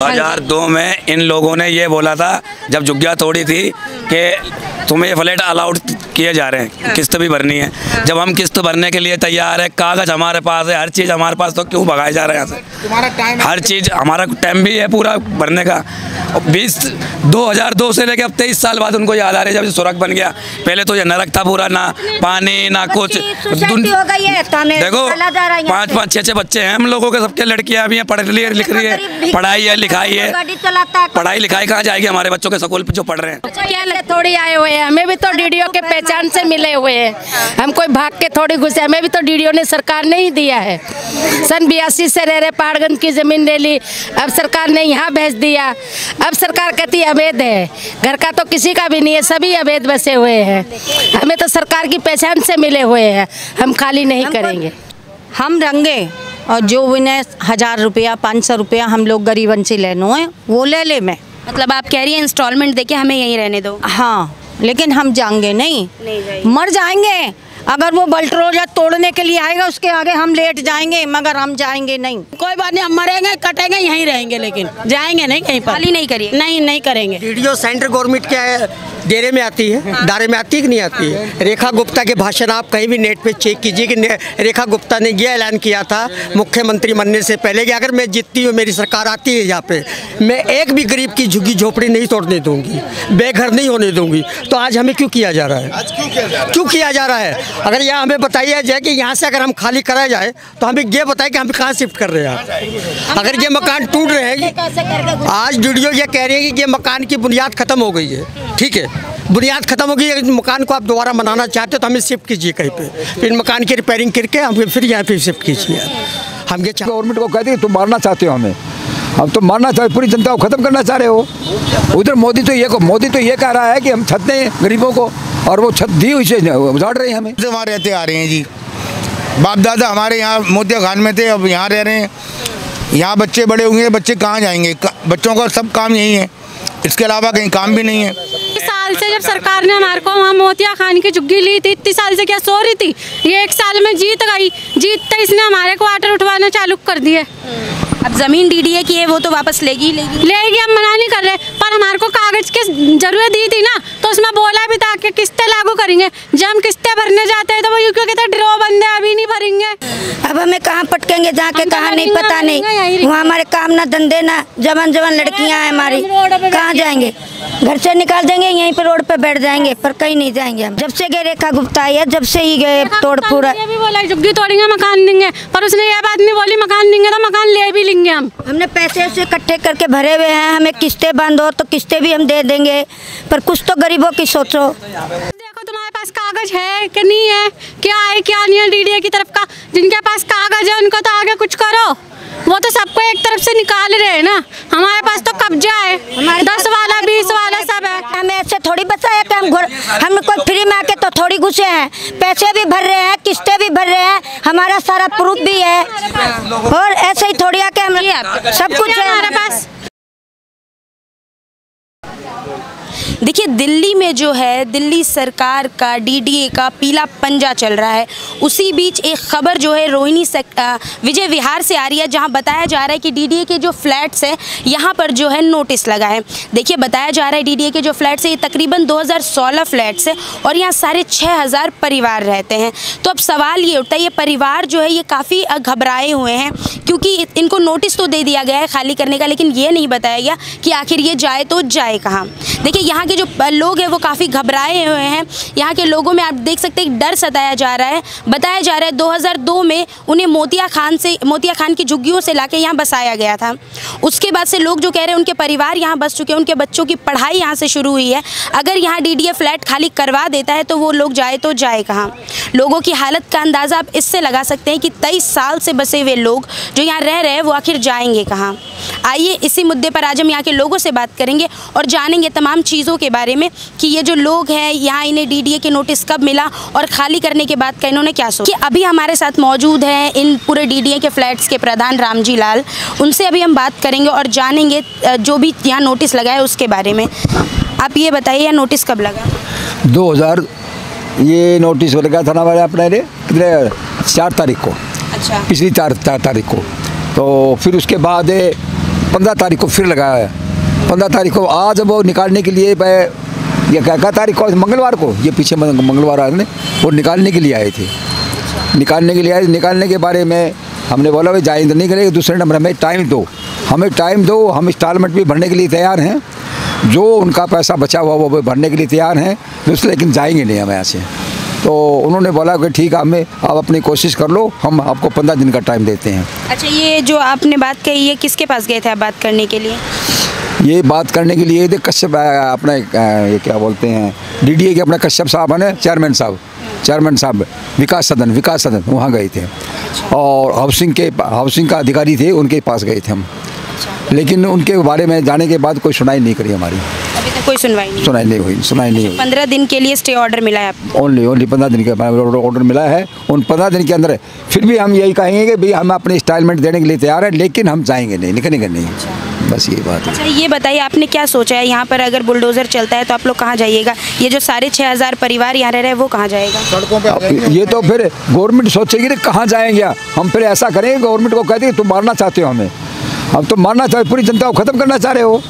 2002 में इन लोगों ने ये बोला था जब झुग्गियाँ तोड़ी थी कि तुम्हें ये फ्लैट अलाउड किए जा रहे हैं, किस्त भी भरनी है। जब हम किस्त भरने के लिए तैयार है, कागज हमारे पास है, हर चीज़ हमारे पास, तो क्यों भगाए जा रहे हैं यहाँ से? तुम्हारा टाइम, हर चीज़ हमारा टाइम भी है पूरा भरने का। 2002 से लेकर अब 23 साल बाद उनको याद आ रही है जब सुरंग बन गया। पहले तो ये नरक था पूरा, ना पानी ना कुछ। देखो 5-5, 6-6 बच्चे हैं हम लोगों के, सबके लड़कियां भी हैं, पढ़ रही है, लिख रही है, पढ़ाई है, लिखाई है। पढ़ाई लिखाई कहाँ जाएगी हमारे बच्चों के स्कूल पे जो पढ़ रहे हैं? क्या थोड़ी आए हुए हैं, हमें भी तो डीडीओ के पहचान से मिले हुए हैं। हम कोई भाग के थोड़ी घुसे, हमें भी तो डीडीओ ने सरकार ने ही दिया है। सन 82 से रह रहे पहाड़गंज की जमीन ले ली, अब सरकार ने यहाँ भेज दिया। अब सरकार कहती अवैध है, घर का तो किसी का भी नहीं है, सभी अवैध बसे हुए हैं। हमें तो सरकार की पहचान से मिले हुए हैं, हम खाली नहीं करेंगे। हम रंगे और जो उन्हें 1000 रुपया 500 रुपया हम लोग गरीबन से लेनो है वो ले ले। मैं मतलब आप कह रही हैं इंस्टॉलमेंट देके हमें यहीं रहने दो? हाँ, लेकिन हम जाएंगे नहीं, मर जाएंगे। अगर वो बल्टरोजा तोड़ने के लिए आएगा उसके आगे हम लेट जाएंगे, मगर हम जाएंगे नहीं। कोई बात नहीं, हम मरेंगे कटेंगे यहीं रहेंगे, लेकिन जाएंगे नहीं कहीं पर। खाली नहीं करिए। नहीं करेंगे। डीडीओ सेंट्रल गवर्नमेंट के डेरे में आती है, दायरे में आती है कि नहीं आती है? रेखा गुप्ता के भाषण आप कहीं भी नेट पे चेक कीजिए कि रेखा गुप्ता ने यह ऐलान किया था मुख्यमंत्री बनने से पहले कि अगर मैं जीतती हूँ, मेरी सरकार आती है यहाँ पे, मैं एक भी गरीब की झुग्गी झोपड़ी नहीं तोड़ने दूंगी, बेघर नहीं होने दूंगी। तो आज हमें क्यों किया जा रहा है? क्यों किया जा रहा है? अगर यहाँ हमें बताया जाए कि यहाँ से अगर हम खाली कराया जाए तो हमें ये बताए कि हम कहाँ शिफ्ट कर रहे हैं। अगर ये मकान टूट रहे हैं, आज डीडीओ ये कह रहे हैं कि ये मकान की बुनियाद खत्म हो गई है, ठीक है, बुनियाद खत्म हो गई है, मकान को आप दोबारा बनाना चाहते हो तो हमें शिफ्ट कीजिए कहीं पे, फिर मकान की रिपेयरिंग करके हम फिर यहाँ पे शिफ्ट कीजिए। हम ये गवर्नमेंट को कहते हैं तुम मारना चाहते हो हमें, हम तो मारना चाहते, पूरी जनता को खत्म करना चाह रहे हो। उधर मोदी तो ये कह रहा है कि हम छत दें गरीबों को, और वो छत दी हुई से उजाड़ रहे हैं हमें। वहाँ रहते आ रहे हैं जी, बाप दादा हमारे यहाँ मोतिया खान में थे, अब यहाँ रह रहे हैं। यहाँ बच्चे बड़े होंगे, बच्चे कहाँ जाएंगे? बच्चों का सब काम यही है, इसके अलावा कहीं काम भी नहीं है। साल से जब सरकार ने हमारे को वहाँ मोतिया खान की झुग्गी ली थी, इतनी साल से क्या सो रही थी? ये 1 साल में जीत गई, जीतते इसने हमारे क्वार्टर उठवाना चालू कर दिए। अब जमीन डीडीए की है, वो तो वापस लेगी। हम मना नहीं कर रहे, पर हमारे को कागज की जरूरत दी थी ना, तो उसमें बोला भी था कि किस्तें लागू करेंगे। जब हम किस्तें भरने जाते हैं तो वो क्यों कहते हैं ड्रॉ बंद है, अभी नहीं भरेंगे। अब हमें कहाँ पटकेंगे जाके, कहाँ नहीं पता नहीं। वहाँ हमारे काम ना धंधे ना, जवान लड़कियाँ हैं हमारी, कहाँ जाएंगे? घर से निकाल देंगे, यहीं पे रोड पे बैठ जाएंगे, पर कहीं नहीं जाएंगे हम। जब से गए रेखा गुप्ता आई है, जब से ही गए तोड़ फोड़। ये भी बोला झुग्गी तोड़ेंगे मकान देंगे, पर उसने ये बात नहीं बोली मकान देंगे तो मकान ले भी लेंगे हम। हमने पैसे उसे इकट्ठे करके भरे हुए हैं, हमें किस्तें बांधो तो किस्तें भी हम दे देंगे, पर कुछ तो गरीबों की सोचो। देखो तुम्हारे पास कागज है कि नहीं है, क्या है क्या नहीं है डीडीए की तरफ का? जिनके पास कागज है उनको तो आगे कुछ करो, वो तो सबको एक तरफ से निकाल रहे हैं ना। हमारे पास तो कब्जा है, 10 वाला 20 वाला सब है। हमें ऐसे थोड़ी बताया कि हम कोई फ्री में आके तो थोड़ी घुसे हैं, पैसे भी भर रहे हैं, किस्तें भी भर रहे हैं, हमारा सारा प्रूफ भी है, और ऐसे ही थोड़ी आके हम सब कुछ है हमारे पास। देखिए दिल्ली में जो है दिल्ली सरकार का डीडीए का पीला पंजा चल रहा है। उसी बीच एक खबर जो है रोहिणी विजय विहार से आ रही है, जहां बताया जा रहा है कि डीडीए के जो फ्लैट्स है यहां पर जो है नोटिस लगा है। देखिए बताया जा रहा है डीडीए के जो फ्लैट्स है ये तकरीबन 2016 फ्लैट्स है और यहाँ 6500 परिवार रहते हैं। तो अब सवाल ये उठता है, ये परिवार जो है ये काफ़ी घबराए हुए हैं, क्योंकि इनको नोटिस तो दे दिया गया है खाली करने का, लेकिन ये नहीं बताया गया कि आखिर ये जाए तो जाए कहाँ। देखिए यहाँ के जो लोग हैं वो काफ़ी घबराए हुए हैं। यहाँ के लोगों में आप देख सकते हैं डर सताया जा रहा है। बताया जा रहा है 2002 में उन्हें मोतिया खान की झुग्गियों से लाके यहाँ बसाया गया था। उसके बाद से लोग जो कह रहे हैं उनके परिवार यहाँ बस चुके हैं, उनके बच्चों की पढ़ाई यहाँ से शुरू हुई है। अगर यहाँ डीडीए फ्लैट खाली करवा देता है तो वो लोग जाए तो जाए कहाँ। लोगों की हालत का अंदाज़ा आप इससे लगा सकते हैं कि 23 साल से बसे हुए लोग जो यहाँ रह रहे हैं वो आखिर जाएंगे कहाँ। आइए इसी मुद्दे पर आज हम यहाँ के लोगों से बात करेंगे और जानेंगे तमाम चीज़ों के बारे में कि ये जो लोग हैं यहाँ इन्हें डीडीए के नोटिस कब मिला और खाली करने के बाद का इन्होंने क्या सोचा। कि अभी हमारे साथ मौजूद हैं इन पूरे डीडीए के फ्लैट्स के प्रधान रामजी लाल, उनसे अभी हम बात करेंगे और जानेंगे जो भी यहाँ नोटिस लगा है उसके बारे में। आप ये बताइए यह नोटिस कब लगा? 2000 ये नोटिस लगा था ना हमारे अपने 4 तारीख को। अच्छा। पिछली 4 तारीख को। तो फिर उसके बाद 15 तारीख को फिर लगाया है। 15 तारीख को आज वो निकालने के लिए ये क्या तारीख को, मंगलवार को, ये पीछे मंगलवार आए, वो निकालने के लिए आए थे। निकालने के लिए आए, निकालने के बारे में हमने बोला भाई जाएंगे नहीं करेंगे, दूसरे नंबर हमें टाइम दो, हमें टाइम दो, हम इंस्टॉलमेंट भी भरने के लिए तैयार हैं, जो उनका पैसा बचा हुआ वो भरने के लिए तैयार हैं, लेकिन जाएंगे नहीं हम यहाँ से। तो उन्होंने बोला कि ठीक है, हमें आप अपनी कोशिश कर लो, हम आपको 15 दिन का टाइम देते हैं। अच्छा, ये जो आपने बात कही है, किसके पास गए थे आप बात करने के लिए? ये बात करने के लिए कश्यप अपना ये क्या बोलते हैं DDA के अपना कश्यप साहब है ना, चेयरमैन साहब विकास सदन वहाँ गए थे, और हाउसिंग का अधिकारी थे, उनके पास गए थे हम। लेकिन उनके बारे में जाने के बाद कोई सुनाई नहीं करी हमारी, अभी तक कोई सुनवाई नहीं हुई। 15 दिन के लिए स्टे ऑर्डर मिला है आपको? ओनली 15 दिन का ऑर्डर मिला है। उन 15 दिन के अंदर फिर भी हम यही कहेंगे कि भाई हम अपने इंस्टॉलमेंट देने के लिए तैयार हैं, लेकिन हम जाएंगे नहीं, निकलेंगे नहीं। बस ये बात है। अच्छा, ये बताइए आपने क्या सोचा है, यहाँ पर अगर बुलडोज़र चलता है तो आप लोग कहाँ जाइएगा? ये जो 6500 परिवार यहाँ रह रहे हैं वो कहाँ जाएगा? सड़कों पे। ये तो फिर गवर्नमेंट सोचेगी कहाँ जाएंगे। हम फिर ऐसा करेंगे, गवर्नमेंट को कहते हैं तुम मारना चाहते हो हमें, अब तो मारना चाहते, पूरी जनता को ख़त्म करना चाह रहे हो।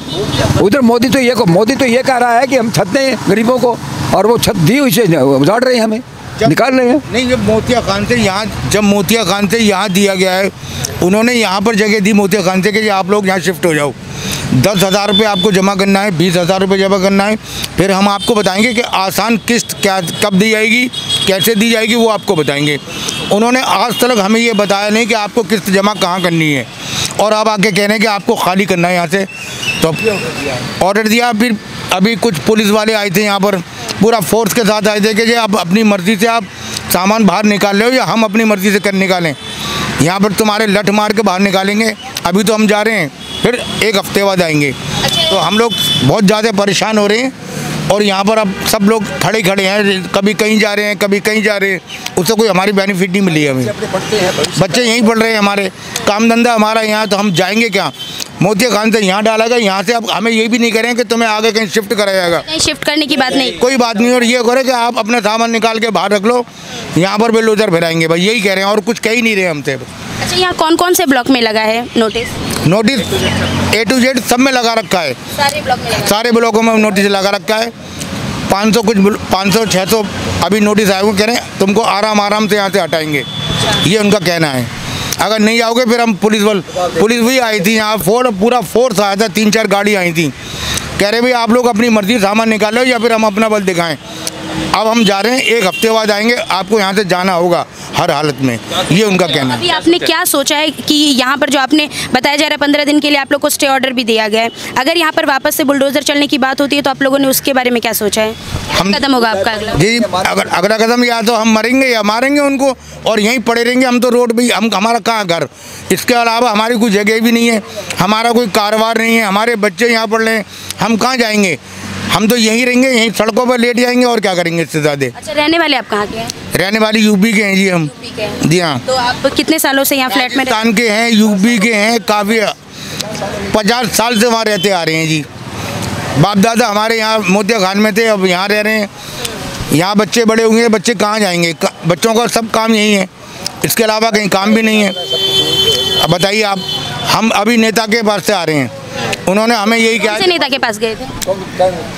उधर मोदी तो ये कह रहा है कि हम छत दें गरीबों को, और वो छत दी हुई से उजाड़ रहे हैं, हमें निकाल रहे हैं। नहीं, जब मोतिया खान से यहाँ दिया गया है, उन्होंने यहाँ पर जगह दी मोतिया खान से कि आप लोग यहाँ शिफ्ट हो जाओ, 10,000 रुपये आपको जमा करना है, 20,000 रुपये जमा करना है, फिर हम आपको बताएंगे कि आसान किस्त क्या कब दी जाएगी, कैसे दी जाएगी, वो आपको बताएंगे। उन्होंने आज तक हमें ये बताया नहीं कि आपको किस्त जमा कहाँ करनी है, और अब आके कह रहे हैं कि आपको खाली करना है यहाँ से। तो ऑर्डर दिया, फिर अभी कुछ पुलिस वाले आए थे यहाँ पर, पूरा फोर्स के साथ आए थे कि आप अपनी मर्ज़ी से आप सामान बाहर निकाल ले हो, या हम अपनी मर्ज़ी से कर निकालें, यहाँ पर तुम्हारे लठ मार के बाहर निकालेंगे। अभी तो हम जा रहे हैं, फिर 1 हफ्ते बाद आएंगे। तो हम लोग बहुत ज़्यादा परेशान हो रहे हैं, और यहाँ पर अब सब लोग खड़े हैं, कभी कहीं जा रहे हैं, कभी कहीं जा रहे हैं, उससे कोई हमारी बेनिफिट नहीं मिली हमें। बच्चे यहीं पढ़ रहे हैं, हमारे काम धंधा हमारा यहाँ, तो हम जाएंगे क्या? मोतिया खान से यहाँ डाला गया, यहाँ से अब हमें ये भी नहीं करें कि तुम्हें आगे कहीं शिफ्ट कराया जाएगा। कहीं शिफ्ट करने की बात नहीं, कोई बात नहीं। और ये करें कि आप अपना सामान निकाल के बाहर रख लो, यहाँ पर बुलडोज़र फिराएंगे, भाई यही कह रहे हैं, और कुछ कह ही नहीं रहे हमसे। अच्छा, यहाँ कौन से ब्लॉक में लगा है नोटिस A to Z सब में लगा रखा है, सारे ब्लॉकों में नोटिस लगा रखा है। 500-600 अभी नोटिस आए हुए, कह रहे हैं तुमको आराम से यहाँ से हटाएंगे, ये उनका कहना है। अगर नहीं आओगे फिर हम पुलिस भी आई थी यहाँ, पूरा फोर्स आया था, 3-4 गाड़ी आई थी, कह रहे भाई आप लोग अपनी मर्जी सामान निकालो या फिर हम अपना बल दिखाएं। अब हम जा रहे हैं, 1 हफ्ते बाद आएंगे, आपको यहाँ से जाना होगा हर हालत में, ये उनका कहना है। अभी आपने क्या सोचा है कि यहाँ पर जो आपने बताया जा रहा है 15 दिन के लिए आप लोग को स्टे ऑर्डर भी दिया गया है, अगर यहाँ पर वापस से बुलडोज़र चलने की बात होती है तो आप लोगों ने उसके बारे में क्या सोचा है? हम कदम होगा आपका अगला? जी, अगला कदम या तो हम मरेंगे या मारेंगे उनको, और यहीं पड़े रहेंगे हम तो रोड भी। हमारा कहाँ घर, इसके अलावा हमारी कोई जगह भी नहीं है, हमारा कोई कारोबार नहीं है, हमारे बच्चे यहाँ पढ़ रहे हैं, हम कहाँ जाएंगे? हम तो यहीं रहेंगे, यहीं सड़कों पर लेट जाएंगे, और क्या करेंगे इससे ज़्यादा। अच्छा, रहने वाले आप कहाँ के हैं? रहने वाली यूपी के हैं जी हम। जी हाँ। तो आप कितने सालों से यहाँ फ्लैट में? राजस्थान के हैं, यूपी के हैं, काफ़ी 50 साल से वहाँ रहते आ रहे हैं जी। बाप दादा हमारे यहाँ मोतिया खान में थे, अब यहाँ रह रहे हैं। यहाँ बच्चे बड़े होंगे, बच्चे कहाँ जाएंगे? बच्चों का सब काम यही है, इसके अलावा कहीं काम भी नहीं है। अब बताइए आप, हम अभी नेता के पास से आ रहे हैं, उन्होंने हमें यही कहा। कौन से नेता के पास गए थे?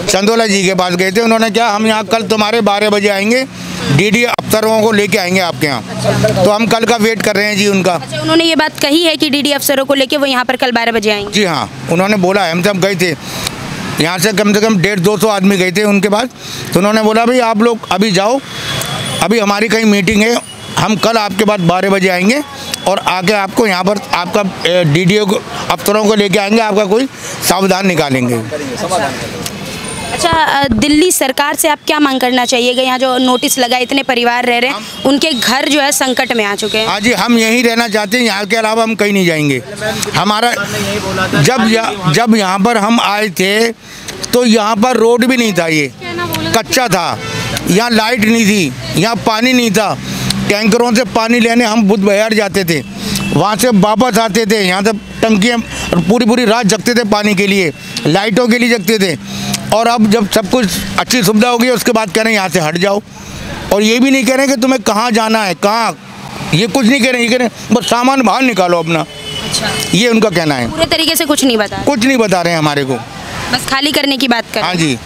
चंदोला जी के पास गए थे। उन्होंने क्या, हम यहाँ कल तुम्हारे 12 बजे आएंगे, DDA अफसरों को लेके आएंगे आपके यहाँ। तो हम कल का वेट कर रहे हैं जी उनका। अच्छा, उन्होंने ये बात कही है कि DDA अफसरों को लेके वो यहाँ पर कल 12 बजे आएंगे? जी हाँ, उन्होंने बोला है। हम सब गए थे, यहाँ से कम 150-200 आदमी गए थे उनके पास। तो उन्होंने बोला भाई आप लोग अभी जाओ, अभी हमारी कहीं मीटिंग है, हम कल आपके पास 12 बजे आएंगे, और आके आपको यहाँ पर आपका DDA अफसरों को लेके आएंगे, आपका कोई सावधान निकालेंगे। अच्छा, दिल्ली सरकार से आप क्या मांग करना चाहिएगा? यहाँ जो नोटिस लगा, इतने परिवार रह रहे हैं, उनके घर जो है संकट में आ चुके हैं। हाँ जी, हम यहीं रहना चाहते हैं, यहाँ के अलावा हम कहीं नहीं जाएंगे। हमारा जब यहाँ पर हम आए थे तो यहाँ पर रोड भी नहीं था, ये कच्चा था, यहाँ लाइट नहीं थी, यहाँ पानी नहीं था। टैंकरों से पानी लेने हम बुध बहार जाते थे, वहाँ से वापस आते थे, यहाँ से टंकियाँ पूरी रात जगते थे पानी के लिए, लाइटों के लिए जगते थे। और अब जब सब कुछ अच्छी सुविधा हो गई, उसके बाद कह रहे हैं यहाँ से हट जाओ, और ये भी नहीं कह रहे कि तुम्हें कहाँ जाना है, कहाँ, ये कुछ नहीं कह रहे, ये कह रहे बस सामान बाहर निकालो अपना। ये उनका कहना है। पूरे तरीके से कुछ नहीं बता रहे हैं हमारे को, बस खाली करने की बात कर। हाँ जी।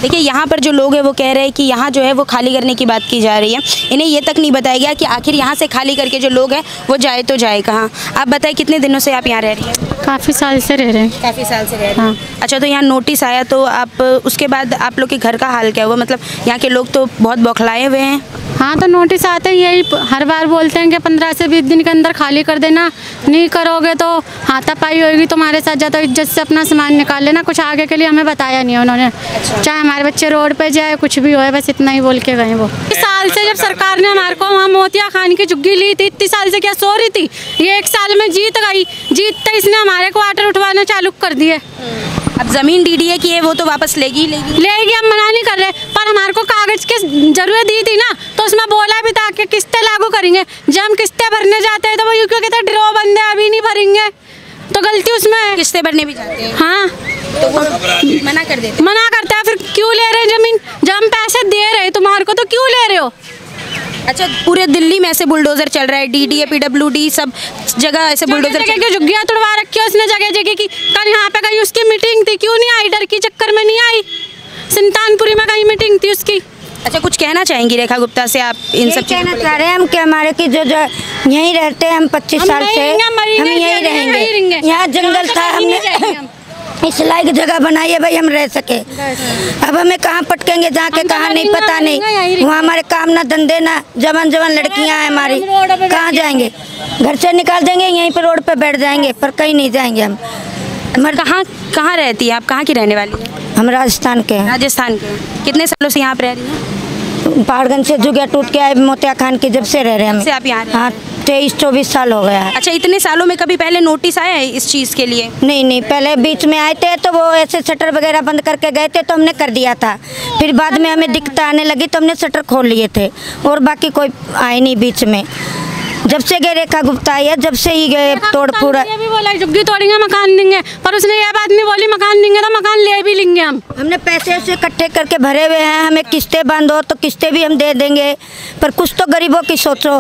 देखिए यहाँ पर जो लोग हैं वो कह रहे हैं कि यहाँ जो है वो खाली करने की बात की जा रही है। इन्हें ये तक नहीं बताया गया कि आखिर यहाँ से खाली करके जो लोग हैं वो जाए तो जाए कहाँ। आप बताएं कितने दिनों से आप यहाँ रह रही हैं? काफ़ी साल से रह रहे हैं। काफ़ी साल से रह रहे हैं। अच्छा, तो यहाँ नोटिस आया तो आप उसके बाद आप लोग के घर का हाल क्या हुआ? मतलब यहाँ के लोग तो बहुत बौखलाए हुए हैं। हाँ, तो नोटिस आते ही यही हर बार बोलते हैं कि 15 से 20 दिन के अंदर खाली कर देना, नहीं करोगे तो हाथापाई होगी तुम्हारे साथ, ज़्यादा इज्जत से अपना सामान निकाल लेना। कुछ आगे के लिए हमें बताया नहीं उन्होंने। चाहे हमारे बच्चे रोड पे जाए कुछ भी हो, बस इतना ही बोल के गए। वो इस साल से जब सरकार ने हमारे को वहाँ मोतिया खान की झुग्गी ली थी, इतनी साल से क्या सो रही थी, ये 1 साल में जीत गई। जीतते इसने हमारे क्वार्टर उठवाना चालू कर दिए। अब ज़मीन डीडीए की है वो तो वापस लेगी। हम मना नहीं कर रहे, पर हमारे को कागज की जरूरत दी थी ना, तो उसमें बोला भी था कि किस्तें लागू करेंगे। जब हम किस्तें भरने जाते हैं तो वो यूँ क्यों कहते हैं ड्रॉ बंद है अभी नहीं भरेंगे, तो गलती उसमें है। किस्तें भरने भी जाते हैं। हाँ, तो वो मना करते हैं। फिर क्यों ले रहे हैं ज़मीन? जब हम पैसे दे रहे हैं तुम्हारे को तो क्यों ले रहे हो? अच्छा, पूरे दिल्ली में ऐसे बुलडोजर चल रहा है, डीडीए पीडब्ल्यूडी सब जगह ऐसे बुलडोजर की झुग्गियाँ तुड़वा रखी है उसने जगह जगह की। कल यहाँ पे कहीं उसकी मीटिंग थी, क्यों नहीं आई? डर की चक्कर में नहीं आई। सुल्तानपुरी में कहीं मीटिंग थी उसकी। अच्छा, कुछ कहना चाहेंगी रेखा गुप्ता से आप इन सब कहना चाह रहे हैं हम कि हमारे की जो यहीं रहते हैं, हम 25 साल से हम यहीं रहेंगे। यहाँ जंगल था, हमने इस लायक जगह बनाई है भाई हम रह सके। अब हमें कहाँ पटकेंगे जाके, कहाँ नहीं पता नहीं। वहाँ हमारे काम ना धंधे ना, जवान लड़कियाँ हैं हमारी, कहाँ जाएंगे? घर से निकाल देंगे, यहीं पे रोड पे बैठ जाएंगे, पर कहीं नहीं जाएंगे हम। कहाँ रहती है आप? कहाँ की रहने वाली है? हम राजस्थान के हैं। राजस्थान के। कितने सालों से यहाँ पे रह रही हैं? पहाड़गंज से जुगिया टूट के आए मोतिया खान की, जब से रह रहे हैं। आप यहाँ? हाँ, 23-24 साल हो गया है। अच्छा, इतने सालों में कभी पहले नोटिस आया है इस चीज़ के लिए? नहीं, पहले बीच में आए थे तो वो ऐसे शटर वगैरह बंद करके गए थे तो हमने कर दिया था। फिर बाद में हमें दिक्कत आने लगी तो हमने शटर खोल लिए थे, और बाकी कोई आए नहीं बीच में। जब से गए रेखा गुप्ता आई है, जब से ही गए तोड़ फोड़। भी बोला झुग्गी तोड़ेंगे मकान देंगे, पर उसने ये बात नहीं बोली मकान देंगे तो मकान ले भी लेंगे हम। हमने पैसे ऐसे इकट्ठे करके भरे हुए हैं, हमें किस्तें बांधो तो किस्तें भी हम दे देंगे, पर कुछ तो गरीबों की सोचो।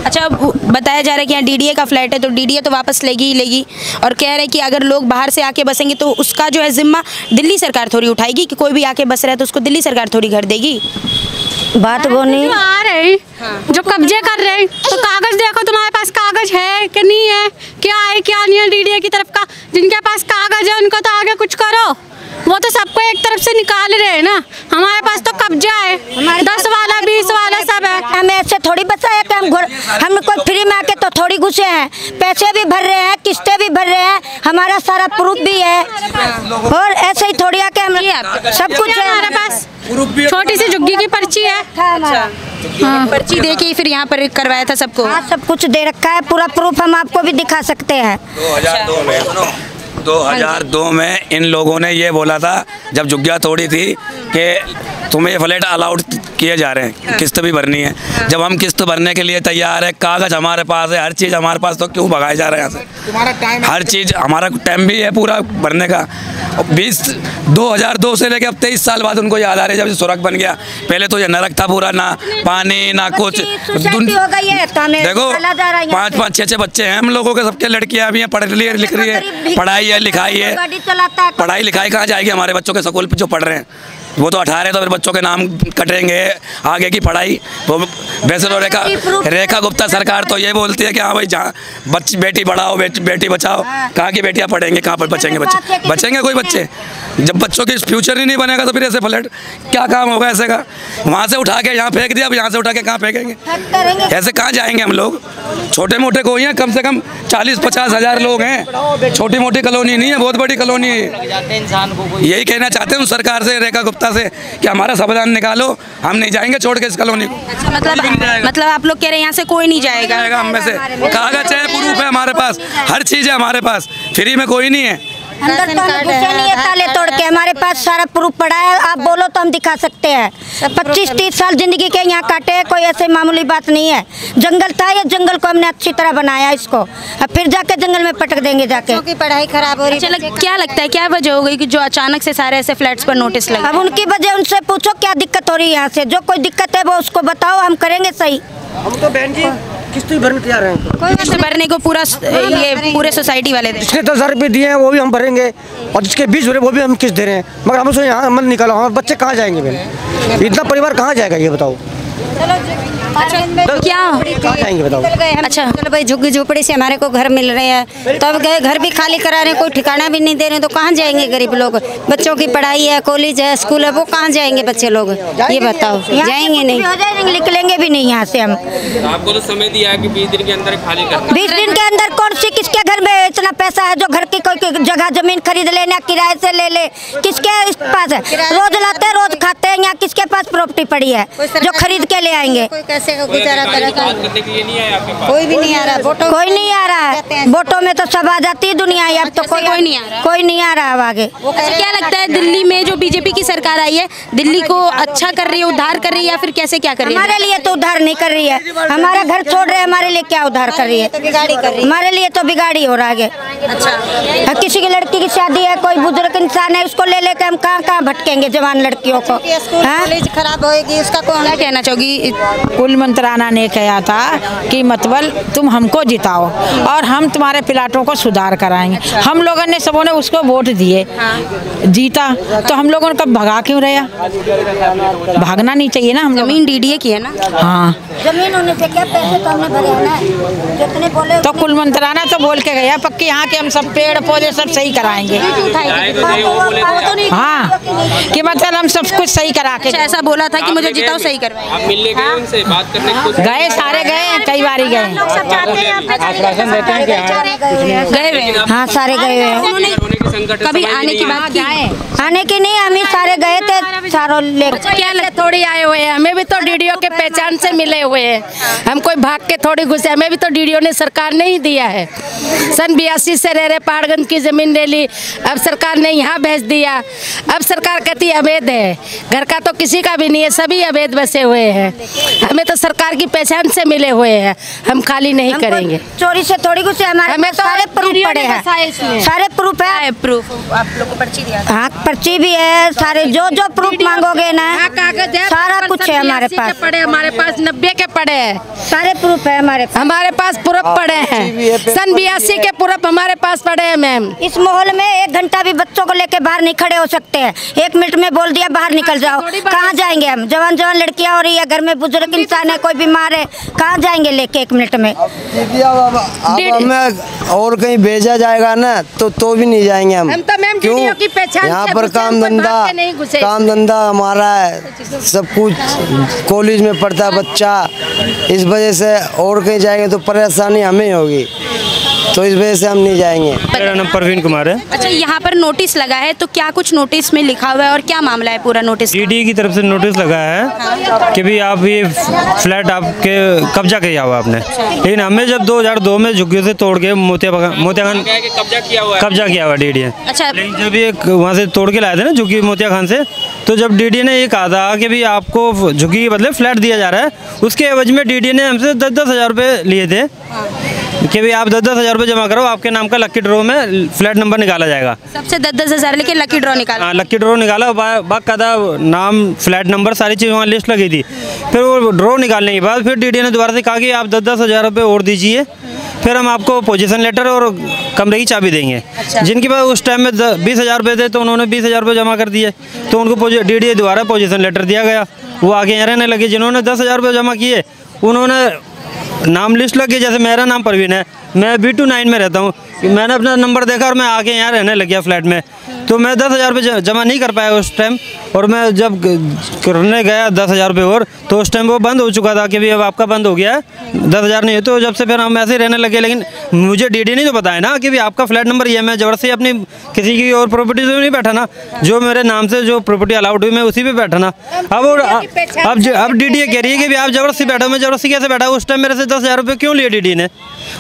अच्छा, बताया जा रहा है कि यहाँ डीडीए का फ्लैट है तो डीडीए तो वापस लेगी ही लेगी, और कह रहे हैं कि अगर लोग बाहर से आके बसेंगे तो उसका जो है जिम्मा दिल्ली सरकार थोड़ी उठाएगी, कि कोई भी आके बस रहा है तो उसको दिल्ली सरकार थोड़ी घर देगी। बात वो नहीं आ रही जो कब्जे कर रहे हैं, तो कागज देखो तुम्हारे पास कागज है कि नहीं है, क्या है क्या नहीं है डीडीए की तरफ का। जिनके पास कागज है उनको तो आगे कुछ करो, वो तो सबको एक तरफ से निकाल रहे हैं ना। हमारे पास तो कब्जा है, 10 वाला 20 वाला सब है। हमें ऐसे थोड़ी बचाया कि हम कोई फ्री में आके तो थोड़ी घुसे हैं, पैसे भी भर रहे हैं, किस्तें भी भर रहे हैं, हमारा सारा प्रूफ भी है, और ऐसे ही थोड़ी आके हम सब कुछ है हमारे पास। छोटी सी झुग्गी की पर्ची है। हाँ, पर्ची दे के फिर यहाँ पर करवाया था सबको। हाँ, सब कुछ दे रखा है, पूरा प्रूफ हम आपको भी दिखा सकते हैं। 2002 में इन लोगों ने ये बोला था जब झुग्गियाँ तोड़ी थी कि तुम्हें ये फ्लैट अलाउड किए जा रहे हैं, किस्त भी भरनी है। जब हम किस्त भरने के लिए तैयार है, कागज हमारे पास है, हर चीज़ हमारे पास, तो क्यों भगाए जा रहे हैं यहाँ से? हर चीज़ हमारा टाइम भी है पूरा भरने का। 2002 से लेकर अब 23 साल बाद उनको याद आ रही है जब सड़क बन गया। पहले तो ये नरक था पूरा, ना पानी ना कुछ। देखो 5-5 6-6 बच्चे हैं हम लोगों के, सबके लड़कियां भी हैं, पढ़ रही है लिख रही है, पढ़ाई है लिखाई है। पढ़ाई लिखाई कहाँ जाएगी हमारे बच्चों के? स्कूल पे जो पढ़ रहे हैं वो तो 18 तो फिर बच्चों के नाम कटेंगे, आगे की पढ़ाई। वो वैसे तो रेखा गुप्ता सरकार तो ये बोलती है कि हाँ भाई जहाँ बेटी पढ़ाओ बेटी बचाओ, कहाँ की बेटियाँ पढ़ेंगे, कहाँ पर बचेंगे बच्चे? बचेंगे कोई बच्चे? जब बच्चों की फ्यूचर ही नहीं बनेगा तो फिर ऐसे फ्लैट क्या काम होगा ऐसे का? वहाँ से उठा के यहाँ फेंक दिया, अब यहाँ से उठा के कहाँ फेंकेंगे? ऐसे कहाँ जाएंगे हम लोग? छोटे मोटे को ही हैं, कम से कम 40-50 हज़ार लोग हैं, छोटी मोटी कॉलोनी नहीं है, बहुत बड़ी कॉलोनी है। यही कहना चाहते हैं सरकार से, रेखा गुप्ता से, कि हमारा संविधान निकालो, हम नहीं जाएंगे छोड़ के इस कॉलोनी को। मतलब आप लोग कह रहे हैं यहाँ से कोई नहीं जाएगा? हम में से कागज है, प्रूफ है हमारे पास, हर चीज़ है हमारे पास, फ्री में कोई नहीं है। अंदर तो हम घुसे नहीं है ताले तोड़ के, हमारे पास सारा प्रूफ पड़ा है, आप बोलो तो हम दिखा सकते हैं। 25-30 साल जिंदगी के यहाँ काटे हैं, कोई ऐसे मामूली बात नहीं है। जंगल था, ये जंगल को हमने अच्छी तरह बनाया इसको, अब फिर जाके जंगल में पटक देंगे जाके। की पढ़ाई खराब हो रही है। क्या लगता है क्या वजह हो गई कि जो अचानक से सारे ऐसे फ्लैट्स पर नोटिस लगे? अब उनकी वजह उनसे पूछो क्या दिक्कत हो रही है यहाँ से, जो कोई दिक्कत है वो उसको बताओ, हम करेंगे सही। हम तो बहन जी किस्त भरने तैयार हैं। किस्त भरने को पूरा ये पूरे सोसाइटी वाले दे। जिसने 10,000 रुपये दिए हैं वो भी हम भरेंगे और जिसके 20 भरे वो भी हम किस्त दे रहे हैं, मगर हम उसको यहाँ मन निकाला, हमारे बच्चे कहाँ जाएंगे बहन? इतना परिवार कहाँ जाएगा ये बताओ? तो क्या जाएंगे बताओ? अच्छा चलो भाई, झुग्गी झोपड़ी से हमारे को घर मिल रहे हैं, तो अब गए घर भी खाली करा रहे हैं, कोई ठिकाना भी नहीं दे रहे, तो कहाँ जाएंगे गरीब लोग? बच्चों की पढ़ाई है, कॉलेज है, स्कूल है, वो कहाँ जाएंगे बच्चे लोग? ये बताओ। जाएंगे नहीं, निकलेंगे भी नहीं यहाँ से हम। आपको तो समय दिया है कि 20 दिन के अंदर खाली करना। 20 दिन के अंदर कौन सी किसके घर में इतना पैसा है जो घर की कोई जगह जमीन खरीद लेना, किराए से ले ले? किसके पास है? रोज लाते रोज खाते हैं, यहाँ किसके पास प्रॉपर्टी पड़ी है जो खरीद के ले आएंगे? गुजारा कोई भी नहीं आ रहा, कोई नहीं आ रहा है। वोटों में तो सब आ जाती है दुनिया, अब तो कोई नहीं आ रहा है आगे। अच्छा, क्या लगता है दिल्ली में जो बीजेपी की सरकार आई है, दिल्ली को अच्छा कर रही है, उद्धार कर रही है, या फिर कैसे क्या कर रही है? हमारे लिए तो उद्धार नहीं कर रही है, हमारा घर छोड़ रहे हैं, हमारे लिए क्या उद्धार कर रही है? बिगाड़ी कर रही है, हमारे लिए तो बिगाड़ी हो रहा है। अच्छा, किसी की लड़की की शादी है, कोई बुजुर्ग इंसान है, उसको ले लेकर हम कहाँ भटकेंगे जवान लड़कियों को? खराब होगी, उसका कौन कहना चाहोगी? कुल मंत्राना ने कहा था कि मतलब तुम हमको जिताओ और हम तुम्हारे प्लाटों को सुधार कराएंगे। हम लोगों ने सबों ने उसको वोट दिए, जीता, तो हम लोगों ने कब भगा क्यों रहा? भागना नहीं चाहिए ना। हम जमीन डीडीए की है ना। हाँ, जमीन होने से क्या, पैसे तो हमने भरे हैं ना, जितने बोले तो कुल मंत्राना तो बोल के गया पक्के यहाँ के हम सब पेड़ पौधे सब सही कराएंगे। हाँ, कि मतलब हम सब कुछ सही करा के। ऐसा बोला था कि मुझे जिताओ, सही करवाएं। आप मिलने गए उनसे बात करने की कोशिश? गए, सारे गए, कई बार ही गए। हाँ सारे गए हैं। कभी आने की बात की? आने की नहीं, हम ही सारे गए थे सारों ले। क्या थोड़ी आए हुए हैं, हमें भी तो डीडीओ के पहचान से मिले हुए हैं, हम कोई भाग के थोड़ी घुसे, हमें भी तो डीडीओ ने सरकार ने ही दिया है। सन 82 से रह रहे पहाड़गंज की जमीन ले ली, अब सरकार ने यहाँ भेज दिया। अब सरकार कहती अवैध है, घर का तो किसी का भी नहीं है, सभी अवैध बसे हुए हैं। हमें तो सरकार की पहचान से मिले हुए हैं, हम खाली नहीं करेंगे। चोरी से थोड़ी घुसे, हमें तो सारे प्रूफ पड़े हैं, सारे प्रूफ है। प्रूफ आप लोग को पर्ची दिया? हाँ पर्ची भी है, सारे जो प्रूफ मांगोगे ना, कागज है, सारा कुछ है हमारे पास। पड़े हमारे पास 90 के पड़े हैं, सारे प्रूफ है हमारे पास प्रूफ पड़े हैं। सन 82 के प्रूफ हमारे पास पड़े हैं मैम। इस माहौल में 1 घंटा भी बच्चों को लेके बाहर नहीं खड़े हो सकते हैं। 1 मिनट में बोल दिया बाहर निकल जाओ, कहाँ जाएंगे हम? जवान लड़कियां हो रही है, घर में बुजुर्ग इंसान है, कोई बीमार है, कहाँ जाएंगे लेके 1 मिनट में? अब हमें और कहीं भेजा जाएगा ना तो भी नहीं जाएंगे हम। तो मैम क्यों? की पहचान यहाँ पर काम धंधा हमारा है, सब कुछ कॉलेज में पढ़ता है बच्चा, इस वजह से और कहीं जाएंगे तो परेशानी हमें होगी, तो इस वजह से हम नहीं जाएंगे। मेरा नाम प्रवीण कुमार है। अच्छा, यहाँ पर नोटिस लगा है, तो क्या कुछ नोटिस में लिखा हुआ है और क्या मामला है पूरा नोटिस? डीडीए की तरफ से नोटिस लगा है कि भी आप ये फ्लैट आपके कब्जा किया हुआ आपने, लेकिन हमें जब 2002 में झुग्गियों से तोड़ के मोतिया खान कब्जा किया हुआ डीडीए। अच्छा, जब ये वहाँ से तोड़ के लाए थे ना झुग्गी मोतिया खान से, तो जब डीडीए ने ये कहा था कि भी आपको झुग्गी के बदले फ्लैट दिया जा रहा है, उसके एवज में डीडीए ने हमसे 10-10 हज़ार रुपये लिए थे कि भाई आप 10-10 हज़ार रुपये जमा करो, आपके नाम का लकी ड्रॉ में फ्लैट नंबर निकाला जाएगा। सबसे 10-10 हज़ार लेके लकी ड्रॉ निकाला? हाँ, लकी ड्रॉ निकाला, बाकायदा नाम, फ्लैट नंबर, सारी चीज़ वहाँ लिस्ट लगी थी। फिर वो ड्रॉ निकालने के बाद फिर डीडीए ने दोबारा से कहा कि आप 10-10 हज़ार रुपये और दीजिए, फिर हम आपको पोजीशन लेटर और कमरे की चाबी देंगे। अच्छा। जिनके पास उस टाइम में 20 हज़ार रुपये थे, तो उन्होंने 20 हज़ार रुपये जमा कर दिए, तो उनको डीडीए द्वारा पोजीशन लेटर दिया गया, वो आगे यहाँ रहने लगे। जिन्होंने 10 हज़ार रुपये जमा किए, उन्होंने नाम लिस्ट लगी, जैसे मेरा नाम प्रवीण है, मैं B29 में रहता हूँ, मैंने अपना नंबर देखा और मैं आके यहाँ रहने लग गया फ्लैट में, तो मैं 10 हज़ार रुपये जमा नहीं कर पाया उस टाइम, और मैं जब करने गया 10 हज़ार रुपये और, तो उस टाइम वो बंद हो चुका था कि भाई अब आपका बंद हो गया है, 10 हज़ार नहीं है। तो जब से फिर हम ऐसे ही रहने लगे, लेकिन मुझे डीडीए नहीं तो बताया ना कि भाई आपका फ्लैट नंबर ये, मैं जबरदस्ती अपनी किसी की और प्रॉपर्टी से नहीं बैठा ना, जो मेरे नाम से जो प्रॉपर्टी अलाउड हुई मैं उसी पे बैठा ना। अब डीडीए कह रही है कि भाई आप जबरदस्ती बैठो, मैं जबरदस्ती कैसे बैठा? उस टाइम मेरे से 10 हज़ार रुपये क्यों लिए डीडीए ने?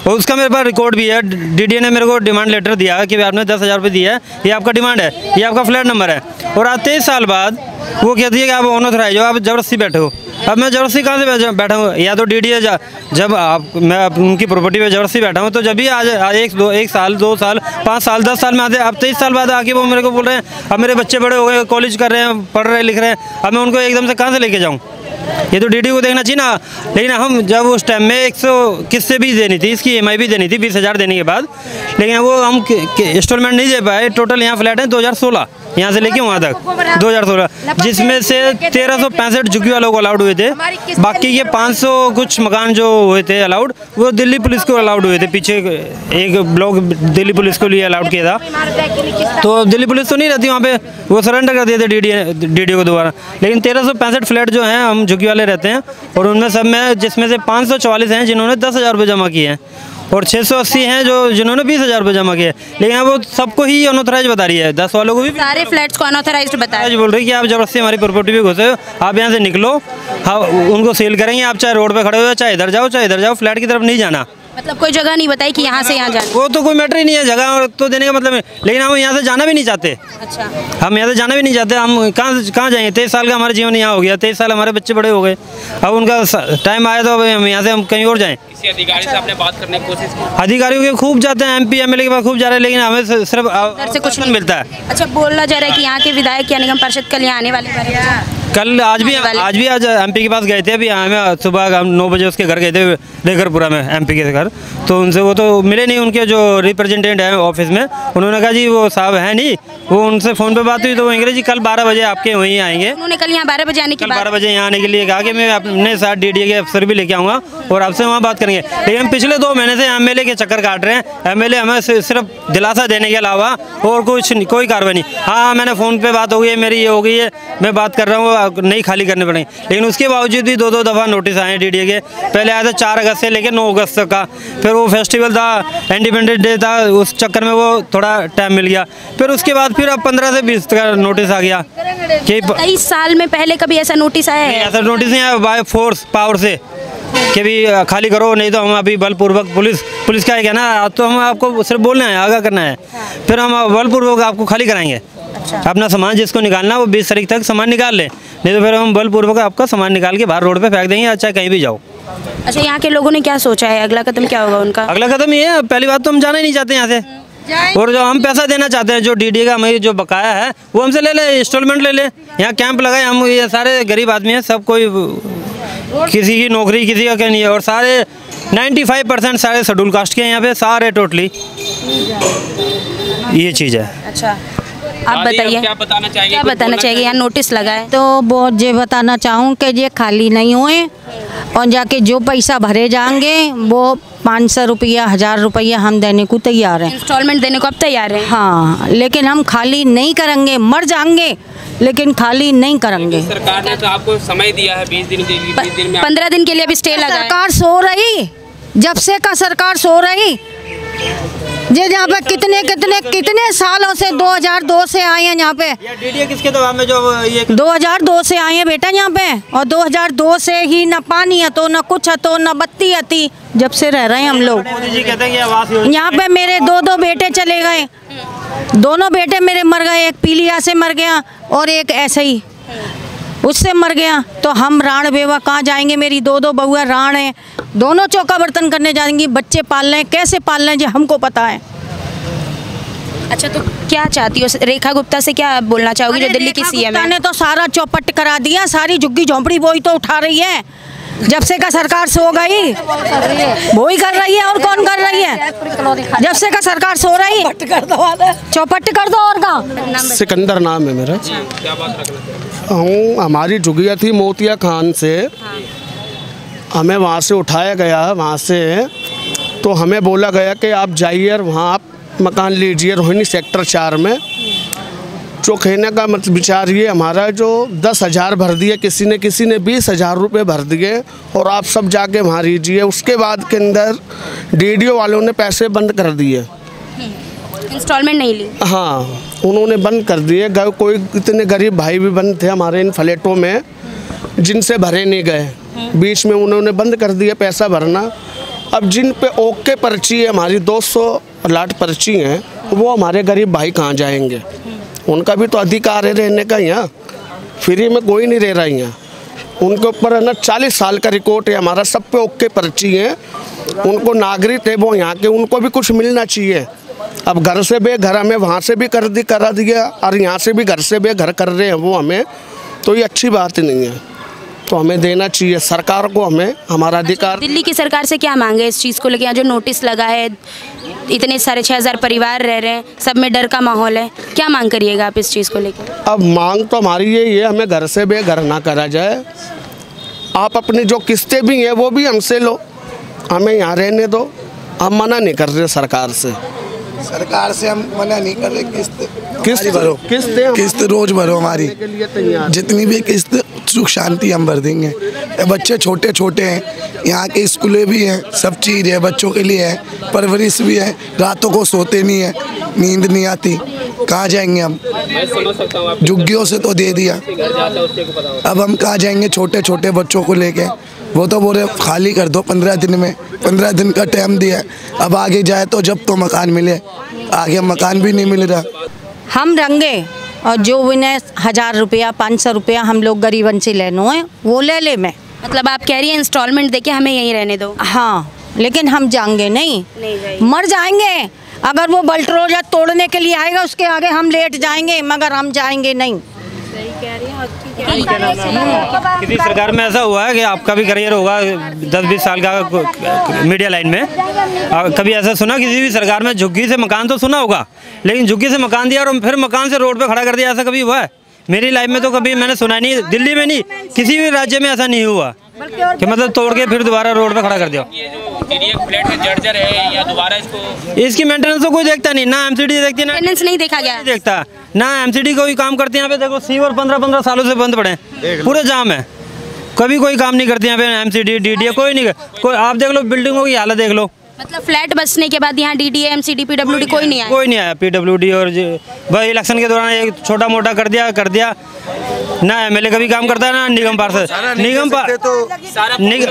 और उसका मेरे पास रिकॉर्ड भी है, डीडीए ने मेरे को डिमांड लेटर दिया कि आपने 10 हज़ार रुपये दिया है, ये आपका डिमांड है, ये आपका फ्लैट नंबर है। और आज 23 साल बाद वो कहती है कि आप ऑनऑथराइज हो, आप जबरदस्ती बैठे हो। अब मैं जबरदस्ती कहाँ से बैठा हूँ? या तो डीडीए जब मैं उनकी प्रॉपर्टी पे जबरदस्ती बैठा हूँ, तो जब भी आज 1 साल 2 साल 5 साल 10 साल में आते, अब 23 साल बाद आके वो मेरे को बोल रहे हैं अब मेरे बच्चे बड़े हो गए, कॉलेज कर रहे हैं, पढ़ रहे लिख रहे हैं, अब मैं उनको एकदम से कहाँ से लेके जाऊँ? ये तो डीडी को देखना चाहिए ना। लेकिन हम जब उस टाइम में 100 किस्तें भी देनी थी, इसकी EMI भी देनी थी 20,000 देने के बाद, लेकिन वो हम इंस्टॉलमेंट नहीं दे पाए। टोटल यहाँ फ्लैट है 2016, यहाँ से लेके वहाँ तक 2016, जिसमें से 1365 झुग्गी वालों को अलाउड हुए थे। बाकी के 500 कुछ मकान जो हुए थे अलाउड, वो दिल्ली पुलिस को अलाउड हुए थे। पीछे एक ब्लॉक दिल्ली पुलिस को लिए अलाउड किया था, तो दिल्ली पुलिस तो नहीं रहती वहाँ पे, वो सरेंडर कर दिए थे DDO को दोबारा। लेकिन 1365 फ्लैट जो हैं हम झुग्गी वाले रहते हैं, और उनमें सब में जिसमें से 544 हैं जिन्होंने 10,000 रुपये जमा किए हैं, और 680 हैं जो जिन्होंने 20,000 रुपये जमा किए। लेकिन वो सबको ही अनऑथराइज बता रही है, 10 वालों को भी सारे फ्लैट्स को अनऑथराइज्ड बताया। बोल रही है कि आप जबरदस्ती हमारी प्रॉपर्टी पे घुसे हो, आप यहाँ से निकलो, हाँ उनको सेल करेंगे, आप चाहे रोड पे खड़े हो, चाहे इधर जाओ चाहे इधर जाओ, फ्लैट की तरफ नहीं जाना। मतलब कोई जगह नहीं बताई कि यहाँ से यहाँ जाना, वो तो कोई मैटर ही नहीं है, जगह तो देने का मतलब है। लेकिन हम यहाँ से जाना भी नहीं चाहते। अच्छा, हम यहाँ से जाना भी नहीं चाहते। हम कहाँ जाएंगे? 23 साल का हमारा जीवन यहाँ हो गया, 23 साल हमारे बच्चे बड़े हो गए, अब उनका टाइम आया तो अब हम यहाँ से हम कहीं और जाएं। किसी अधिकारी से आपने बात करने की कोशिश की? अधिकारियों के खूब जाते हैं, MP MLA के पास खूब जा रहे हैं, लेकिन हमें सिर्फ से कुछ नहीं मिलता है। अच्छा, बोला जा रहा है कि यहाँ के विधायक या निगम पार्षद कल यहाँ आने वाले कल आज MP के पास गए थे। अभी हमें सुबह 9 बजे उसके घर गए थे, रेखरपुरा में MP के घर, तो उनसे वो तो मिले नहीं, उनके जो रिप्रेजेंटेटिव हैं ऑफिस में, उन्होंने कहा जी वो साहब है नहीं। वो उनसे फ़ोन पे बात हुई तो वो अंग्रेजी कल 12 बजे आपके वहीं आएंगे। उन्होंने कल यहाँ 12 बजे आने की बात, 12 बजे यहाँ आने के लिए कहा कि मैं अपने साथ DDA के अफसर भी लेके आऊँगा और आपसे वहाँ बात करेंगे। लेकिन हम पिछले 2 महीने से MLA के चक्कर काट रहे हैं। MLA हमें सिर्फ दिलासा देने के अलावा और कोई कार्रवाई नहीं। हाँ, मैंने फ़ोन पे बात हो गई है, मेरी ये हो गई है, मैं बात कर रहा हूँ, नहीं खाली करने पड़ेंगे। लेकिन उसके बावजूद भी 2-2 दफ़ा नोटिस आए DDA के। पहले आया था 4 अगस्त से लेकर 9 अगस्त तक का, फिर वो फेस्टिवल था, इंडिपेंडेंस डे था, उस चक्कर में वो थोड़ा टाइम मिल गया। फिर उसके बाद फिर अब 15 से 20 का नोटिस आ गया कि 23 साल में पहले कभी ऐसा नोटिस आया है? ऐसा नोटिस नहीं आया बाय फोर्स पावर से कि भी खाली करो, नहीं तो हम अभी बलपूर्वक पुलिस का है क्या ना, तो हम आपको सिर्फ बोलना है, आगाह करना है, फिर हम बलपूर्वक आपको खाली कराएंगे। अपना सामान जिसको निकालना वो 20 तारीख तक सामान निकाल ले, नहीं तो फिर हम बलपूर्वक आपका सामान निकाल के बाहर रोड पे फेंक देंगे, चाहे कहीं भी जाओ। अच्छा, यहाँ के लोगों ने क्या सोचा है, अगला कदम क्या होगा उनका? अगला कदम ये है, पहली बात तो हम जाना ही नहीं चाहते यहाँ से, और जो हम पैसा देना चाहते हैं, जो DDA का हमें जो बकाया है वो हमसे ले ले, इंस्टॉलमेंट ले ले। यहाँ कैंप लगाए हम, ये सारे गरीब आदमी हैं, सब कोई किसी की नौकरी किसी का क्या नहीं है, और सारे 95% सारे शेड्यूल कास्ट के हैं यहाँ पे, सारे टोटली ये चीज़ है। अच्छा, आप बताइए क्या बताना चाहिए? यहाँ नोटिस लगा है तो बहुत ये बताना चाहूँ कि ये खाली नहीं हुए, और जाके जो पैसा भरे जाएंगे वो 500 रुपया 1000 रुपया हम देने को तैयार हैं, इंस्टॉलमेंट देने को अब तैयार हैं। हाँ, लेकिन हम खाली नहीं करेंगे, मर जाएंगे लेकिन खाली नहीं करेंगे। सरकार ने तो आपको समय दिया है 20 दिन के लिए, 20 दिन में 15 दिन के लिए भी स्टे लगा है। सरकार सो रही, जब से का सरकार सो रही, जे यहाँ पे कितने सालों से 2002 से आए हैं यहाँ पे। DDA किसके दबाव में जो ये 2002 से आए हैं बेटा यहाँ पे, और 2002 से ही न पानी है तो न कुछ है तो न बत्ती आती, जब से रह रहे हैं हम लोग। यहाँ पे मेरे 2 बेटे चले गए, दोनों बेटे मेरे मर गए, एक पीलिया से मर गया और एक ऐसे ही उससे मर गया। तो हम राण बेवा कहाँ जाएंगे? मेरी 2 बहुआ राण है, दोनों चौका बर्तन करने जाएंगी, बच्चे पाल रहे हैं, कैसे पाल रहे हैं जो हमको पता है। अच्छा, तो क्या चाहती हो? रेखा गुप्ता से क्या बोलना चाहोगी जो दिल्ली की CM है? ने तो सारा चौपट करा दिया, सारी झुग्गी झोंपड़ी वो ही तो उठा रही है, जब से का सरकार सो गई वो ही कर रही है, और कौन कर रही है? जब से का सरकार सो रही, चौपट कर दो। और का सिकंदर नाम है मेरा, हमारी झुग्गियाँ थी मोतिया खान से, हमें वहाँ से उठाया गया, वहाँ से तो हमें बोला गया कि आप जाइए और वहाँ आप मकान लीजिए रोहिणी सेक्टर 4 में। जो कहने का मतलब विचार ये हमारा, जो 10,000 भर दिए, किसी ने 20,000 रुपये भर दिए, और आप सब जाके वहाँ लीजिए। उसके बाद के अंदर DDO वालों ने पैसे बंद कर दिए, इंस्टॉलमेंट नहीं ली। हाँ, उन्होंने बंद कर दिए। कोई इतने गरीब भाई भी बंद थे हमारे इन फ्लैटों में, जिनसे भरे नहीं गए, बीच में उन्होंने बंद कर दिया पैसा भरना। अब जिन पे ओके पर्ची है, हमारी 200 लाट पर्ची हैं, वो हमारे गरीब भाई कहाँ जाएंगे? उनका भी तो अधिकार है रहने का, यहाँ फ्री में कोई नहीं रह रहा यहाँ। उनके ऊपर है ना 40 साल का रिकॉर्ड है हमारा, सब पे ओके पर्ची है, उनको नागरिक है वो यहाँ के, उनको भी कुछ मिलना चाहिए। अब घर से बेघर हमें वहाँ से भी करा दिया, और यहाँ से भी घर से बेघर कर रहे हैं वो हमें, तो ये अच्छी बात नहीं है। तो हमें देना चाहिए सरकार को, हमें हमारा अधिकार। दिल्ली की सरकार से क्या मांगे इस चीज़ को लेकर? यहाँ जो नोटिस लगा है, इतने सारे 6000 परिवार रह रहे हैं, सब में डर का माहौल है, क्या मांग करिएगा आप इस चीज़ को लेकर? अब मांग तो हमारी यही है, हमें घर से बेघर ना करा जाए। आप अपनी जो किस्तें भी हैं वो भी हमसे लो, हमें यहाँ रहने दो। हम मना नहीं कर रहे सरकार से हम मना नहीं कर रहे। किस्त भरो, किस्त रोज भरो हमारी, जितनी भी किस्त सुख शांति हम भर देंगे। बच्चे छोटे छोटे हैं, यहाँ के स्कूलें भी हैं, सब चीज़ है बच्चों के लिए है, परवरिश भी है, रातों को सोते नहीं है, नींद नहीं आती, कहाँ जाएंगे हम? झुग्गियों से तो दे दिया, अब हम कहाँ जाएंगे छोटे छोटे बच्चों को लेके? वो तो बोले खाली कर दो 15 दिन में, 15 दिन का टाइम दिया, अब आगे जाए तो जब तो मकान मिले, आगे मकान भी नहीं मिल रहा। हम रंगे और जो उन्हें 1000 रुपया 500 रुपया हम लोग गरीबन से लेना है वो ले ले। मैं मतलब आप कह रही हैं इंस्टॉलमेंट देके हमें यहीं रहने दो? हाँ, लेकिन हम जाएंगे नहीं, मर जाएंगे। अगर वो बल्टरोजा तोड़ने के लिए आएगा उसके आगे हम लेट जाएंगे, मगर हम जाएंगे नहीं। किसी सरकार में ऐसा हुआ है कि आपका भी करियर होगा 10-20 साल का मीडिया लाइन में, कभी ऐसा सुना किसी भी सरकार में झुग्गी से मकान तो सुना होगा, लेकिन झुग्गी से मकान दिया और फिर मकान से रोड पे खड़ा कर दिया, ऐसा कभी हुआ है? मेरी लाइफ में तो कभी मैंने सुना नहीं, दिल्ली में नहीं, किसी भी राज्य में ऐसा नहीं हुआ कि मतलब तोड़ के फिर दोबारा रोड पे खड़ा कर दिया। फ्लैट जर्जर है या दोबारा इसकी मेंटेनेंस तो कोई देखता नहीं, ना एमसीडी देखती, ना मेंटेनेंस नहीं देखा गया, देखता ना एमसीडी कोई काम करते हैं। यहाँ पे देखो सीवर 15-15 सालों से बंद पड़े हैं, पूरे जाम है, कभी कोई काम नहीं करते यहाँ पे। एमसीडी डीडीए कोई नहीं, कोई आप देख लो बिल्डिंगों की हालत देख लो। मतलब फ्लैट बसने के बाद यहाँ डीडीए एमसीडी पीडब्ल्यूडी कोई नहीं आया? कोई नहीं आया। पीडब्ल्यूडी और भाई इलेक्शन के दौरान एक छोटा मोटा कर दिया ना, एमएलए कभी काम करता है ना निगम पार्षद, निगम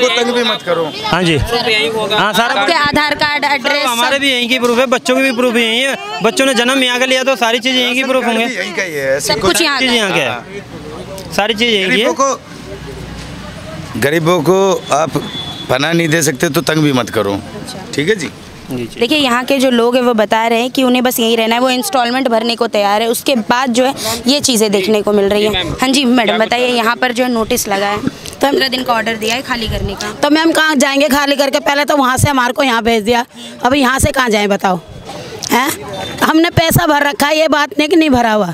तंग भी मत करो। हाँ जी, हाँ सारा आधार कार्ड एड्रेस हमारे भी यहीं की प्रूफ है, बच्चों की भी प्रूफ यहीं है, बच्चों ने जन्म यहाँ का लिया तो सारी चीज़ यहीं की प्रूफ होंगे, सब कुछ यहाँ के है, सारी चीज़ यहीं है। गरीबों को आप पनाह नहीं दे सकते तो तंग भी मत करो, ठीक है जी। देखिए यहाँ के जो लोग हैं वो बता रहे हैं कि उन्हें बस यहीं रहना है, वो इंस्टॉलमेंट भरने को तैयार है, उसके बाद जो है ये चीज़ें देखने को मिल रही है। हाँ जी मैडम बताइए, यहाँ पर जो नोटिस लगा है तो 15 दिन का ऑर्डर दिया है खाली करने का, तो मैम कहाँ जाएंगे खाली करके? पहले तो वहाँ से हमारे को यहाँ भेज दिया, अब यहाँ से कहाँ जाएँ बताओ? हैं, हमने पैसा भर रखा है, ये बात नहीं कि नहीं भरा हुआ,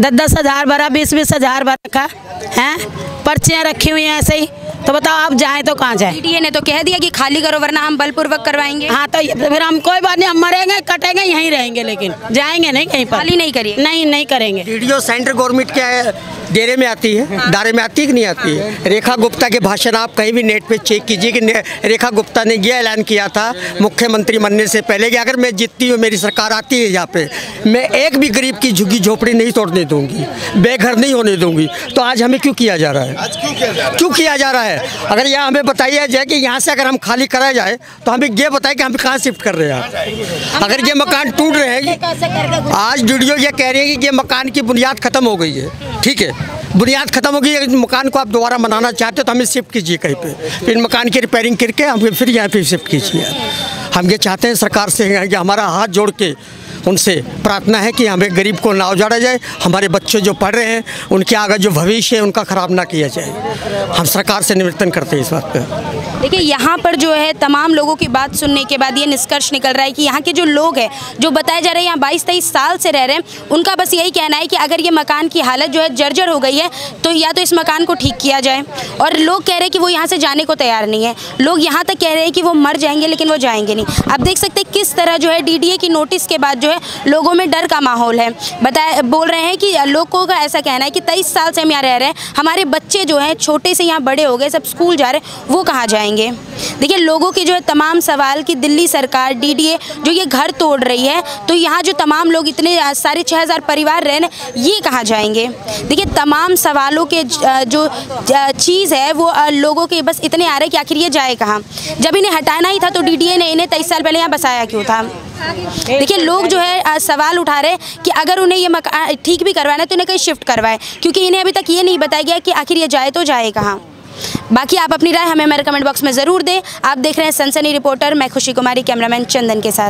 10-10 हज़ार भरा, 20-20 हज़ार भर रखा है, पर्चियाँ रखी हुई हैं ऐसे ही, तो बताओ आप जाएं तो कहाँ जाएं? डीडीए ने तो कह दिया कि खाली करो वरना हम बलपूर्वक करवाएंगे। हाँ तो फिर हम कोई बात नहीं, हम मरेंगे कटेंगे यहीं रहेंगे, लेकिन जाएंगे नहीं कहीं पर, खाली नहीं करिए। नहीं करेंगे। वीडियो सेंट्रल गवर्नमेंट क्या है, डेरे में आती है, दायरे में आती है कि नहीं आती है? रेखा गुप्ता के भाषण आप कहीं भी नेट पे चेक कीजिए कि रेखा गुप्ता ने यह ऐलान किया था मुख्यमंत्री बनने से पहले कि अगर मैं जीतती हूँ, मेरी सरकार आती है यहाँ पे, मैं एक भी गरीब की झुग्गी झोपड़ी नहीं तोड़ने दूंगी, बेघर नहीं होने दूंगी। तो आज हमें क्यों किया जा रहा है? क्यों किया जा रहा है? अगर यहाँ हमें बताया जाए कि यहाँ से अगर हम खाली कराया जाए तो हमें ये बताए कि हम कहाँ शिफ्ट कर रहे हैं। अगर ये मकान टूट रहे हैं, आज वीडियो ये कह रही है कि ये मकान की बुनियाद खत्म हो गई है, ठीक है, बुनियाद खत्म हो गई है, मकान को आप दोबारा बनाना चाहते हो तो हमें शिफ्ट कीजिए कहीं पे, फिर मकान की रिपेयरिंग करके हमें फिर यहाँ पे शिफ्ट कीजिए। हम ये चाहते हैं सरकार से कि हमारा हाथ जोड़ के उनसे प्रार्थना है कि हमें गरीब को ना उजाड़ा जाए, हमारे बच्चे जो पढ़ रहे हैं उनके आगे जो भविष्य है उनका ख़राब ना किया जाए। हम सरकार से निवेदन करते हैं इस बात पर। देखिए यहाँ पर जो है तमाम लोगों की बात सुनने के बाद ये निष्कर्ष निकल रहा है कि यहाँ के जो लोग हैं, जो बताए जा रहे हैं यहाँ 22-23 साल से रह रहे हैं, उनका बस यही कहना है कि अगर ये मकान की हालत जो है जर्जर हो गई है तो या तो इस मकान को ठीक किया जाए। और लोग कह रहे हैं कि वो यहाँ से जाने को तैयार नहीं है, लोग यहाँ तक कह रहे हैं कि वो मर जाएंगे लेकिन वो जाएंगे नहीं। आप देख सकते हैं किस तरह जो है डीडीए की नोटिस के बाद जो है लोगों में डर का माहौल है। बोल रहे हैं कि लोगों का ऐसा कहना है कि 23 साल से हम यहाँ रह रहे हैं, हमारे बच्चे जो हैं छोटे से यहाँ बड़े हो गए, सब स्कूल जा रहे हैं, वो कहाँ जाएंगे? देखिए लोगों के जो है तमाम सवाल कि दिल्ली सरकार डीडीए जो ये घर तोड़ रही है तो यहाँ जो तमाम लोग इतने सारे 6000 परिवार रह रहे हैं, ये कहाँ जाएंगे? देखिए तमाम सवालों के जो चीज़ है वो लोगों के बस इतने आ रहे हैं कि आखिर ये जाए कहाँ। जब इन्हें हटाना ही था तो डीडीए ने इन्हें 23 साल पहले यहाँ बसाया क्यों था? देखिए लोग जो है सवाल उठा रहे हैं कि अगर उन्हें ये मकान ठीक भी करवाना है तो उन्हें कहीं शिफ्ट करवाए, क्योंकि इन्हें अभी तक ये नहीं बताया गया कि आखिर ये जाए तो जाए कहाँ। बाकी आप अपनी राय हमें हमारे कमेंट बॉक्स में ज़रूर दें। आप देख रहे हैं सनसनी रिपोर्टर, मैं खुशी कुमारी, कैमरामैन चंदन के साथ।